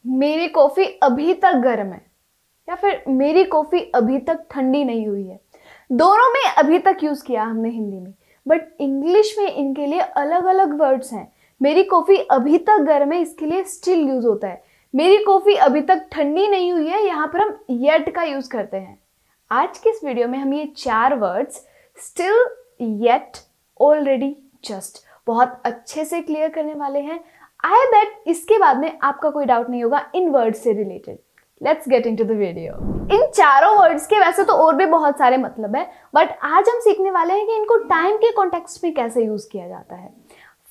मेरी कॉफी अभी तक गर्म है, या फिर मेरी कॉफी अभी तक ठंडी नहीं हुई है। दोनों में अभी तक यूज किया हमने हिंदी में, बट इंग्लिश में इनके लिए अलग अलग वर्ड्स हैं। मेरी कॉफी अभी तक गर्म है, इसके लिए स्टिल यूज होता है। मेरी कॉफी अभी तक ठंडी नहीं हुई है, यहाँ पर हम येट का यूज करते हैं। आज के इस वीडियो में हम ये 4 words still, yet, already, just बहुत अच्छे से क्लियर करने वाले हैं। आई बेट इसके बाद में आपका कोई डाउट नहीं होगा इन वर्ड्स से related. Let's get into the video. इन चारों वर्ड्स के वैसे तो और भी बहुत सारे मतलब है, बट आज हम सीखने वाले हैं कि इनको टाइम के कॉन्टेक्स्ट में कैसे यूज किया जाता है।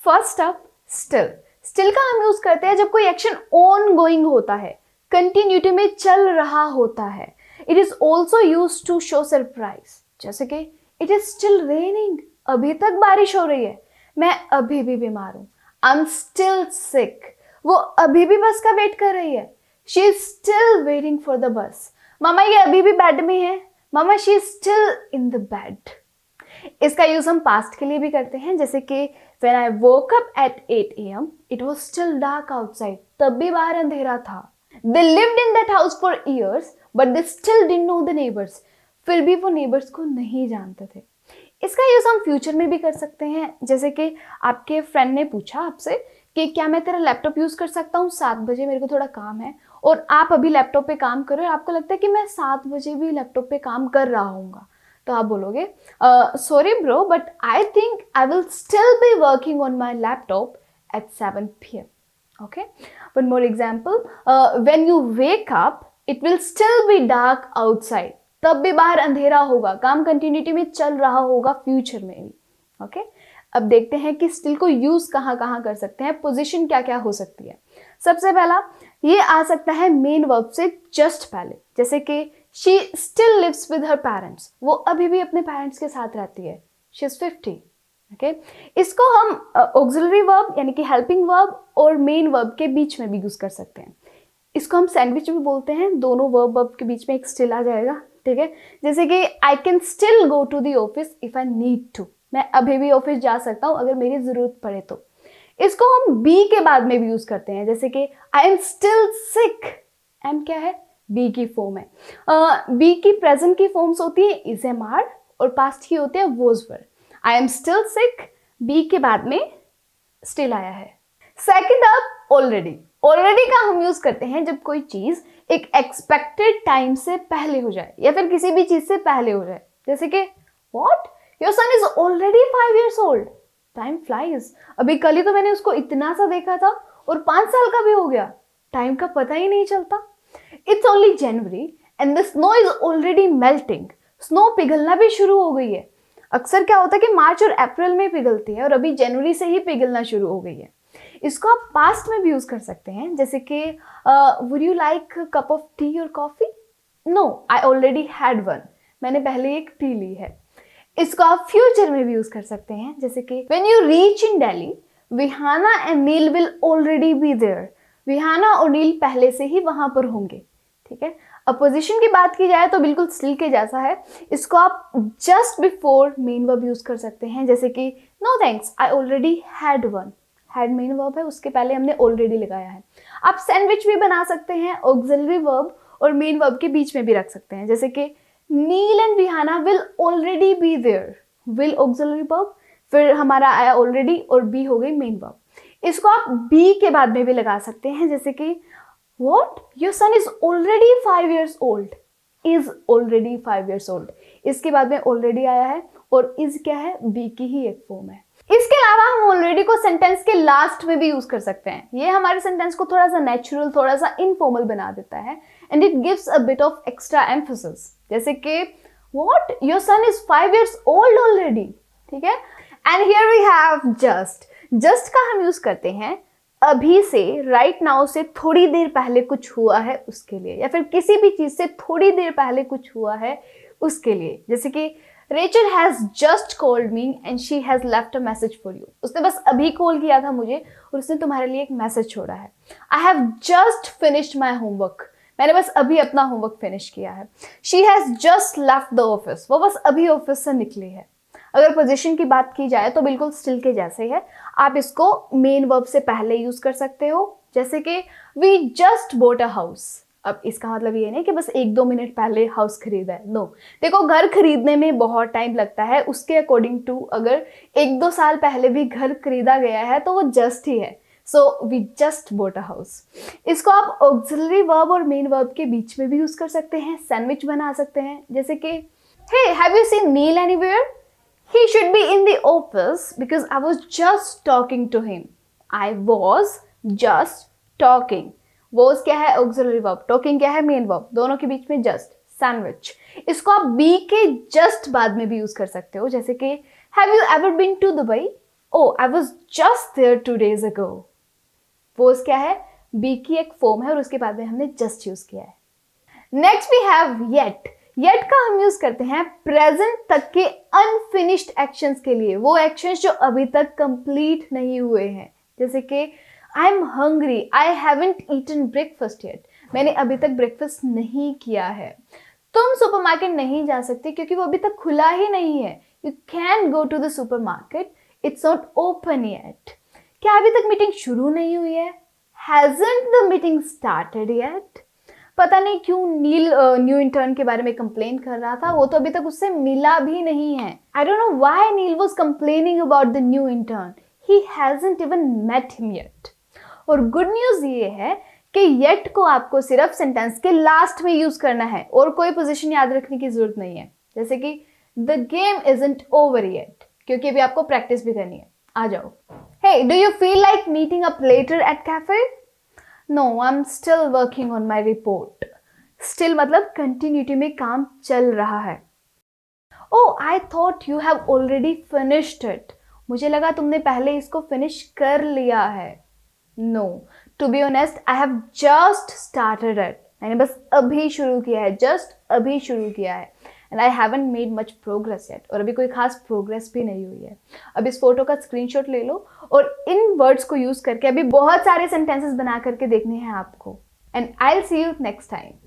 First up, still. स्टिल का हम यूज करते हैं जब कोई एक्शन ऑन गोइंग होता है, कंटिन्यूटी में चल रहा होता है। It is also use to show surprise, जैसे कि इट इज स्टिल रेनिंग, अभी तक बारिश हो रही है, मैं अभी भी बीमार हूं, आई एम स्टिल सिक, वो अभी भी बस का वेट कर रही है, she is still waiting for the bus, मामा ये अभी भी बेड में है, मामा she is still in the bed. इसका यूज हम पास्ट के लिए भी करते हैं, जैसे कि when I woke up at 8 a.m. it was still dark outside, तब भी बाहर अंधेरा था। They lived in that house for years, but they still didn't know the neighbors. फिर भी वो नेबर्स को नहीं जानते थे। इसका यूज हम फ्यूचर में भी कर सकते हैं, जैसे कि आपके फ्रेंड ने पूछा आपसे कि क्या मैं तेरा लैपटॉप यूज कर सकता हूँ 7 बजे, मेरे को थोड़ा काम है, और आप अभी लैपटॉप पे काम करो और आपको लगता है कि मैं 7 बजे भी लैपटॉप पे काम कर रहा हूँगा, तो आप बोलोगे sorry bro but I think I will still be working on my laptop at 7 PM. Okay, one more example, when you wake up it will still be dark outside, तब भी बाहर अंधेरा होगा, काम कंटिन्यूटी में चल रहा होगा फ्यूचर में भी। ओके, अब देखते हैं कि स्टिल को यूज कहाँ कहाँ कर सकते हैं, पोजीशन क्या क्या हो सकती है। सबसे पहला ये आ सकता है मेन वर्ब से जस्ट पहले, जैसे कि she still lives with her parents, वो अभी भी अपने पेरेंट्स के साथ रहती है, शी इज 50। ओके, इसको हम ऑक्सिलरी वर्ब यानी कि हेल्पिंग वर्ब और मेन वर्ब के बीच में भी यूज कर सकते हैं। इसको हम सैंडविच भी बोलते हैं, दोनों वर्ब के बीच में एक स्टिल आ जाएगा। ठीक है, जैसे कि I can still go to the office if I need to, मैं अभी भी ऑफिस जा सकता हूँ अगर मेरी जरूरत पड़े तो। इसको हम बी के बाद में भी यूज करते हैं, जैसे कि I am still sick, am क्या है, बी की फॉर्म है। बी की प्रेजेंट की फॉर्म्स होती है इज एम आर और पास्ट की होती है was were. I am still sick, be के बाद में स्टिल आया है। Second up, already. ऑलरेडी का हम यूज करते हैं जब कोई चीज एक एक्सपेक्टेड टाइम से पहले हो जाए या फिर किसी भी चीज से पहले हो जाए, जैसे कि what, your son is already 5 years old, time flies, अभी कल ही तो मैंने उसको इतना सा देखा था और 5 साल का भी हो गया, टाइम का पता ही नहीं चलता। It's only January and the snow is already melting, snow पिघलना भी शुरू हो गई है। अक्सर क्या होता है कि मार्च और अप्रैल में पिघलती है और अभी जनवरी से ही पिघलना शुरू हो गई है। इसको आप पास्ट में भी यूज कर सकते हैं, जैसे कि would you like cup of tea और coffee, no I already had one, मैंने पहले एक टी ली है। इसको आप फ्यूचर में भी यूज कर सकते हैं, जैसे कि when you reach in Delhi Vihana and Neel will already be there, Vihana और नील पहले से ही वहां पर होंगे। ठीक है, अपोजिशन की बात की जाए तो बिल्कुल स्टिल के जैसा है, इसको आप just before main verb use कर सकते हैं, जैसे कि no thanks I already had one, had main verb है, उसके पहले हमने ऑलरेडी लगाया है। आप सैंडविच भी बना सकते हैं, ऑक्सिलरी वर्ब और मेन वर्ब के बीच में भी रख सकते हैं, जैसे कि Neel and Vihana will already be there, will auxiliary verb, फिर हमारा आया ऑलरेडी और बी हो गई मेन वर्ब। इसको आप बी के बाद में भी लगा सकते हैं, जैसे कि What? Your son is already 5 years old. Is already 5 years old. इसके बाद में already आया है और is क्या है, बी की ही एक फॉर्म है। इसके अलावा हम already को सेंटेंस के लास्ट में भी यूज कर सकते हैं, ये हमारे सेंटेंस को थोड़ा सा नेचुरल, थोड़ा सा इनफॉर्मल बना देता है and it gives a bit of extra emphasis, जैसे कि What? Your son is 5 years old already. ठीक है, and here we have just. Just का हम यूज करते हैं अभी से, राइट नाउ से थोड़ी देर पहले कुछ हुआ है उसके लिए, या फिर किसी भी चीज से थोड़ी देर पहले कुछ हुआ है उसके लिए, जैसे कि Rachel has just called me and she has left a message for you, उसने बस अभी कॉल किया था मुझे और उसने तुम्हारे लिए एक मैसेज छोड़ा है। I have just finished my homework, मैंने बस अभी अपना होमवर्क फिनिश किया है। She has just left the office, वो बस अभी ऑफिस से निकली है। अगर पोजीशन की बात की जाए तो बिल्कुल स्टिल के जैसे है, आप इसको मेन वर्ब से पहले यूज कर सकते हो, जैसे कि we just bought a house. अब इसका मतलब ये नहीं कि बस 1-2 मिनट पहले हाउस खरीदा है, नो। देखो, घर खरीदने में बहुत टाइम लगता है, उसके अकॉर्डिंग टू अगर 1-2 साल पहले भी घर खरीदा गया है तो वो जस्ट ही है। So we just bought a house. इसको आप ऑक्सिलरी वर्ब और मेन वर्ब के बीच में भी यूज कर सकते हैं, सैंडविच बना सकते हैं, जैसे कि hey have you seen Neel anywhere? He should be in the office because I was just talking to him. I was just talking. Was क्या है? Auxiliary verb. Talking क्या है? Main verb. दोनों के बीच में just. Sandwich. इसको आप be के just बाद में भी यूज कर सकते हो, जैसे कि Have you ever been to Dubai? Oh, I was just there 2 days ago. Was क्या है? be की एक फॉर्म है और उसके बाद में हमने just यूज किया है। Next we have yet. Yet का हम यूज करते हैं प्रेजेंट तक के अनफिनिश्ड एक्शंस के लिए, वो एक्शंस जो अभी तक कंप्लीट नहीं हुए हैं, जैसे कि I am hungry, I haven't eaten breakfast yet, मैंने अभी तक ब्रेकफास्ट नहीं किया है। तुम सुपरमार्केट नहीं जा सकते क्योंकि वो अभी तक खुला ही नहीं है। You can go to the supermarket, it's not open yet. क्या अभी तक मीटिंग शुरू नहीं हुई है? Hasn't the meeting started yet. पता नहीं क्यों नील न्यू इंटर्न के बारे में कंप्लेन कर रहा था, वो तो अभी तक उससे मिला भी नहीं है। I don't know why Neil was complaining about the new intern, he hasn't even met him yet. और गुड न्यूज ये है कि येट को आपको सिर्फ सेंटेंस के लास्ट में यूज करना है और कोई पोजीशन याद रखने की जरूरत नहीं है, जैसे कि the game isn't over yet, क्योंकि अभी आपको प्रैक्टिस भी करनी है। आ जाओ। Hey do you feel like meeting up later at cafe? No, I'm still working on my report. Still मतलब कंटिन्यूटी में काम चल रहा है। Oh, I thought you have already finished it. मुझे लगा तुमने पहले इसको फिनिश कर लिया है। No, to be honest, I have just started it. मैंने बस अभी शुरू किया है, just अभी शुरू किया है। And I haven't made much progress yet. और अभी कोई खास प्रोग्रेस भी नहीं हुई है। अब इस फोटो का स्क्रीनशॉट ले लो और इन वर्ड्स को यूज करके अभी बहुत सारे सेंटेंसेस बना करके देखने हैं आपको। And I will see you next time.